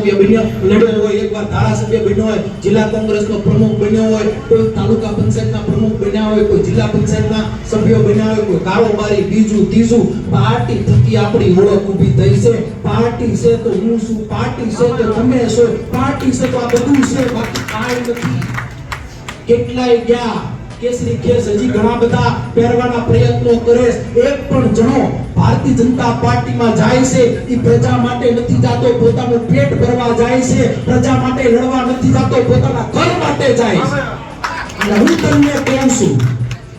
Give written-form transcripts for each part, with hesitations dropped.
ધારાસભ્ય લડ્યો હોય, એકવાર ધારાસભ્ય બન્યો હોય, જિલ્લા કોંગ્રેસનો પ્રમુખ બન્યો હોય, કોઈ તાલુકા પંચાયતના પ્રમુખ બન્યા હોય, કોઈ જિલ્લા પંચાયતના સભ્યો બન્યા હોય, કોઈ કારોબારી, બીજું ત્રીજું, પાર્ટી થકી આપણી ઓળખ ઊભી થઈ છે. પાર્ટી છે તો હું છું, પાર્ટી છે તો તમે છો, પાર્ટી છે તો આ બધું છે, બાકી કાંઈ નથી. કેટલાય ગયા કેસરી ખેસ હજી ઘણા બધા પહેરવાના પ્રયત્નો કરે, એક પણ જણો ભારતીય જનતા પાર્ટીમાં જાય છે એ પ્રજા માટે નથી જાતો, પોતાનું પેટ ભરવા જાય છે, પ્રજા માટે લડવા નથી જાતો, પોતાના ઘર માટે જાય છે. અને હું તમને કહું છું,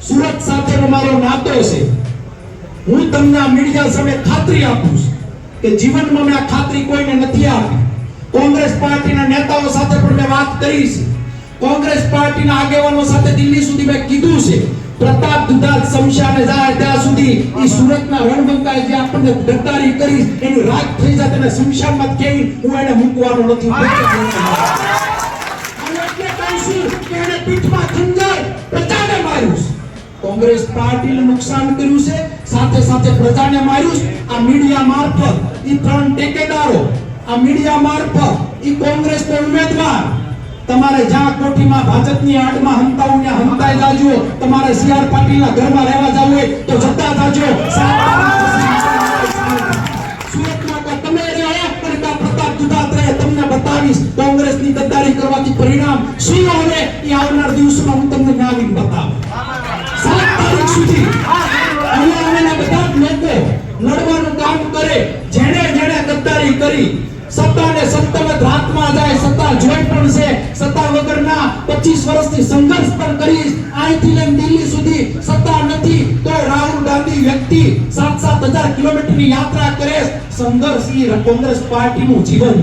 સુરત સાથેનો મારો નાતો છે. હું તમને આ મીડિયા સામે ખાતરી આપું છું કે જીવનમાં મેં આ ખાતરી કોઈને નથી આપી. કોંગ્રેસ પાર્ટીના નેતાઓ સાથે પણ મેં વાત કરી છે, કોંગ્રેસ પાર્ટીના આગેવાનો સાથે દિલ્હી સુધી મેં કીધું છે, પ્રતાપ દુધાત શમશાને જાય ત્યાં સુધી ઈ સુરતના રણબંકાએ જે આપણને ગદ્દારી કરી એની રાખ થઈ જાય તેને શમશાનમાં કેવી હું એને મૂકવાનો નથી. હું એટલે કહું છું કે એને પીઠમાં ખંજર પ્રજાને માર્યું. કોંગ્રેસ પાર્ટીને નુકસાન કર્યું છે, સાથે સાથે પ્રજાને માર્યું. આ મીડિયા મારફત ઈ ત્રણ ટેકેદારો, આ મીડિયા મારફત ઈ કોંગ્રેસનો ઉમેદવાર, તમારે જ્યાં કોઠીમાં ભાજપની આડમાં હંતાઓને હંતાઈ જાજો, તમારે સીઆર પાટીલના ઘરમાં રહેવા જાવ હોય તો જતા જાજો. સુરતમાં કા તમે રહે અને કા પ્રતાપ દુધાત રહે, તમને બતાવીશ કોંગ્રેસની ગદ્દારી કરવાથી પરિણામ શું આવે એ આવનાર દિવસોમાં હું તમને નાવીને બતાવું. 7 તારીખ સુધી અહીંયા બધા લોકો લડવાનું કામ કરે, જેણે જેણે ગદ્દારી કરી. સત્તાને સત્તાવત હાથમાં જાય, સત્તા જોઈ પણ છે, સત્તા વગરના 25 વર્ષથી સંઘર્ષ પણ કરીશ. અહીંથી લઈને દિલ્હી સુધી સત્તા નથી તો રાહુલ ગાંધી વ્યક્તિ 7,000 કિલોમીટરની યાત્રા કરે. સંઘર્ષ એ કોંગ્રેસ પાર્ટીનું જીવન